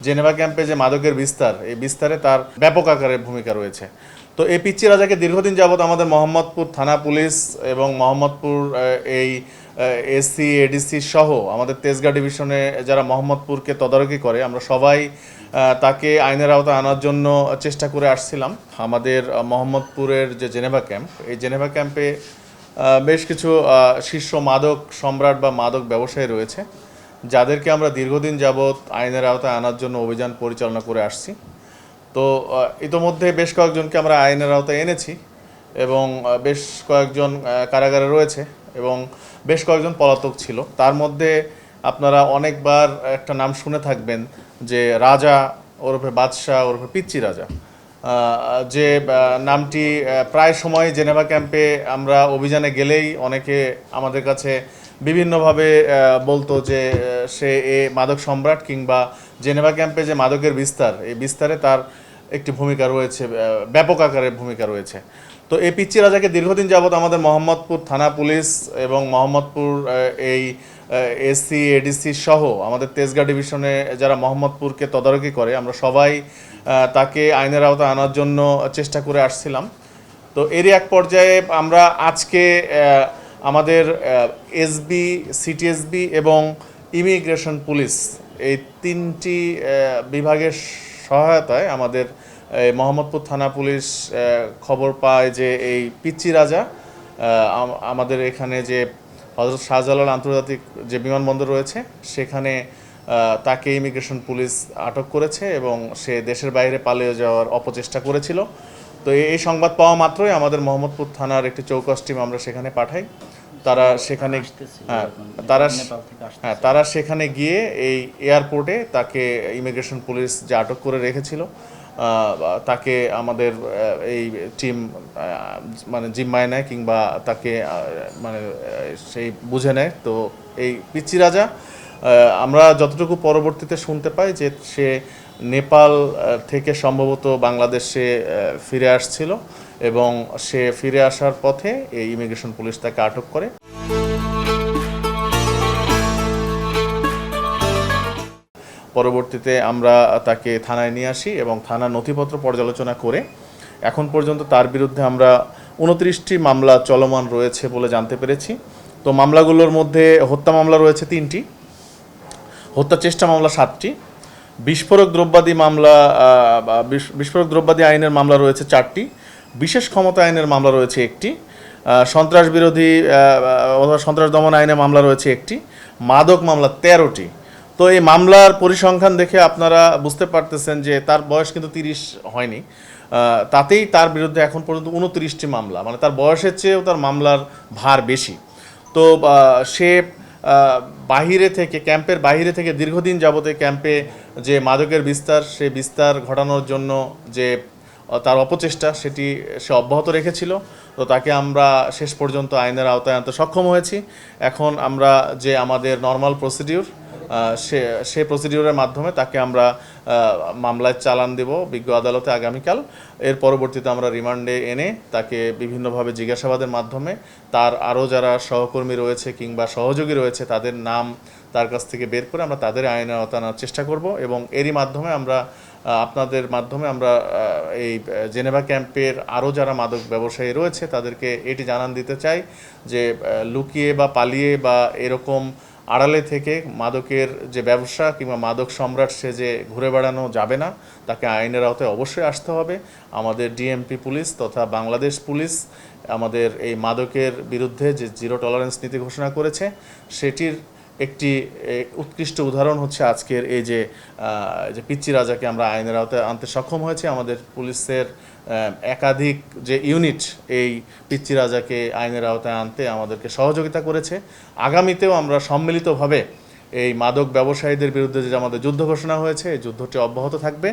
Geneva ক্যাম্পে যে মাদকের বিস্তার, এই বিস্তারে তার ব্যাপক আকারে ভূমিকা রয়েছে। তো এই পিচ্চি রাজাকে দীর্ঘদিন যাবৎ আমাদের মোহাম্মদপুর থানা পুলিশ এবং মোহাম্মদপুর এই এসসি এডিসি সহ আমাদের তেজগাঁ ডিভিশনে যারা মোহাম্মদপুরকে তদারকি করে, আমরা সবাই তাকে আইনের আওতায় আনার জন্য চেষ্টা করে আসছিলাম। আমাদের মোহাম্মদপুরের যে জেনেভা ক্যাম্প, এই জেনেভা ক্যাম্পে বেশ কিছু শীর্ষ মাদক সম্রাট বা মাদক ব্যবসায়ী রয়েছে, যাদেরকে আমরা দীর্ঘদিন যাবৎ আইনের আওতায় আনার জন্য অভিযান পরিচালনা করে আসছি। তো ইতোমধ্যে বেশ কয়েকজনকে আমরা আইনের আওতায় এনেছি এবং বেশ কয়েকজন কারাগারে রয়েছে এবং বেশ কয়েকজন পলাতক ছিল। তার মধ্যে আপনারা অনেকবার একটা নাম শুনে থাকবেন যে রাজা ওরফে বাদশাহ ওরফে পিচ্চি রাজা, যে নামটি প্রায় সময় জেনেভা ক্যাম্পে আমরা অভিযানে গেলেই অনেকে আমাদের কাছে বিভিন্নভাবে বলতো যে সে মাদক সম্রাট, কিংবা জেনেভা ক্যাম্পে যে মাদকের বিস্তার, এই বিস্তারে তার একটি ভূমিকা রয়েছে, ব্যাপক আকারের ভূমিকা রয়েছে। তো এই পিচ্চি রাজাকে দীর্ঘদিন যাবৎ আমাদের মোহাম্মদপুর থানা পুলিশ এবং মোহাম্মদপুর এই এসসি এডিসি সহ আমাদের তেজগাঁ ডিভিশনে যারা মোহাম্মদপুরকে তদারকি করে, আমরা সবাই তাকে আইনের আওতায় আনার জন্য চেষ্টা করে আসছিলাম। তো এরই এক পর্যায়ে আমরা আজকে আমাদের এসবি, সিটিএসবি এবং ইমিগ্রেশন পুলিশ, এই তিনটি বিভাগের সহায়তায় আমাদের মোহাম্মদপুর থানা পুলিশ খবর পায় যে এই পিচ্চি রাজা আমাদের এখানে যে হযরত শাহজালাল আন্তর্জাতিক যে বিমানবন্দর রয়েছে, সেখানে তাকে ইমিগ্রেশন পুলিশ আটক করেছে এবং সে দেশের বাইরে পালিয়ে যাওয়ার অপচেষ্টা করেছিল। তো এই সংবাদ পাওয়া মাত্রই আমাদের মোহাম্মদপুর থানার একটি চৌকস টিম আমরা সেখানে পাঠাই। তারা সেখানে তারা সেখানে গিয়ে এই এয়ারপোর্টে তাকে ইমিগ্রেশন পুলিশ যে আটক করে রেখেছিল, তাকে আমাদের এই টিম মানে জিম্মায় নেয় কিংবা তাকে মানে সেই বুঝে নেয়। তো এই পিচ্চি রাজা, আমরা যতটুকু পরবর্তীতে শুনতে পাই যে সে নেপাল থেকে সম্ভবত বাংলাদেশে ফিরে আসছিল এবং সে ফিরে আসার পথে এই ইমিগ্রেশন পুলিশ তাকে আটক করে। পরবর্তীতে আমরা তাকে থানায় নিয়ে আসি এবং থানার নথিপত্র পর্যালোচনা করে এখন পর্যন্ত তার বিরুদ্ধে আমরা 29টি মামলা চলমান রয়েছে বলে জানতে পেরেছি। তো মামলাগুলোর মধ্যে হত্যা মামলা রয়েছে 3টি, হত্যা চেষ্টা মামলা 7টি, বিস্ফোরক দ্রব্যাদি আইনের মামলা রয়েছে 4টি, বিশেষ ক্ষমতা আইনের মামলা রয়েছে 1টি, সন্ত্রাস বিরোধী অথবা সন্ত্রাস দমন আইনের মামলা রয়েছে 1টি, মাদক মামলা 13টি। তো এই মামলার পরিসংখ্যান দেখে আপনারা বুঝতে পারতেছেন যে তার বয়স কিন্তু 30 হয়নি, তাতেই তার বিরুদ্ধে এখন পর্যন্ত 29টি মামলা, মানে তার বয়সের চেয়েও তার মামলার ভার বেশি। তো সে বাহিরে থেকে, ক্যাম্পের বাহিরে থেকে দীর্ঘদিন যাবতে ক্যাম্পে যে মাদকের বিস্তার, সে বিস্তার ঘটানোর জন্য যে তার অপচেষ্টা, সেটি সে অব্যাহত রেখেছিল। তো তাকে আমরা শেষ পর্যন্ত আইনের আওতায় আনতে সক্ষম হয়েছি। এখন আমরা যে আমাদের নর্মাল প্রসিডিউর, সে প্রসিডিউরের মাধ্যমে তাকে আমরা মামলায় চালান দেব বিজ্ঞ আদালতে আগামীকাল। এর পরবর্তীতে আমরা রিমান্ডে এনে তাকে বিভিন্নভাবে জিজ্ঞাসাবাদের মাধ্যমে তার আরও যারা সহকর্মী রয়েছে কিংবা সহযোগী রয়েছে তাদের নাম তার কাছ থেকে বের করে আমরা তাদের আইনের আওতায় আনার চেষ্টা করব। এবং এরই মাধ্যমে আমরা আপনাদের মাধ্যমে আমরা এই জেনেভা ক্যাম্পের আরও যারা মাদক ব্যবসায়ী রয়েছে তাদেরকে এটি জানান দিতে চাই যে লুকিয়ে বা পালিয়ে বা এরকম আড়ালে থেকে মাদকের যে ব্যবসা কিংবা মাদক সম্রাট সে যে ঘুরে বেড়ানো যাবে না, তাকে আইনের আওতায় অবশ্যই আসতে হবে। আমাদের ডিএমপি পুলিশ তথা বাংলাদেশ পুলিশ আমাদের এই মাদকের বিরুদ্ধে যে জিরো টলারেন্স নীতি ঘোষণা করেছে, সেটির একটি উৎকৃষ্ট উদাহরণ হচ্ছে আজকের এই যে পিচ্চি রাজাকে আমরা আইনের আওতায় আনতে সক্ষম হয়েছে। আমাদের পুলিশের একাধিক যে ইউনিট এই পিচ্চি রাজাকে আইনের আওতায় আনতে আমাদেরকে সহযোগিতা করেছে। আগামীতেও আমরা সম্মিলিতভাবে এই মাদক ব্যবসায়ীদের বিরুদ্ধে যে আমাদের যুদ্ধ ঘোষণা হয়েছে, এই যুদ্ধটি অব্যাহত থাকবে।